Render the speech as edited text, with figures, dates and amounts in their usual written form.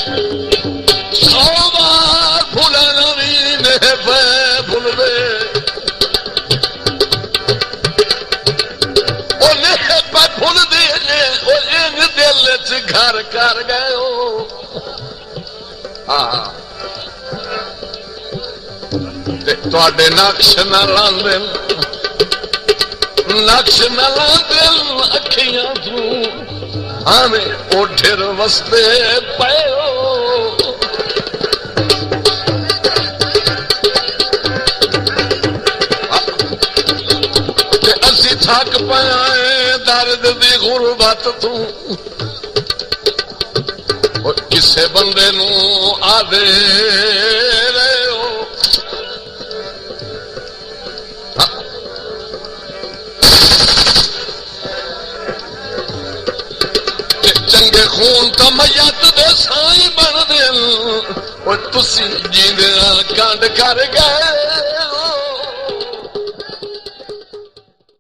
100 بار بھولنا بھی نہیں پہ بھول دے وہ نہیں پہ بھول دے وہ ان دل چ گھر کر گئے ہو تے نقش نہ لاندے نقش نہ لاندے اکھیاں تو ہمیں اوٹھر وستے پئے ہو تے اسی تھک پیا درد دی غربت تو کسے بندے نو آدھے رہے ہو چنگے خون تا میت دے سائیں بن دین اور تسی جیندیاں کانڈ کر گئے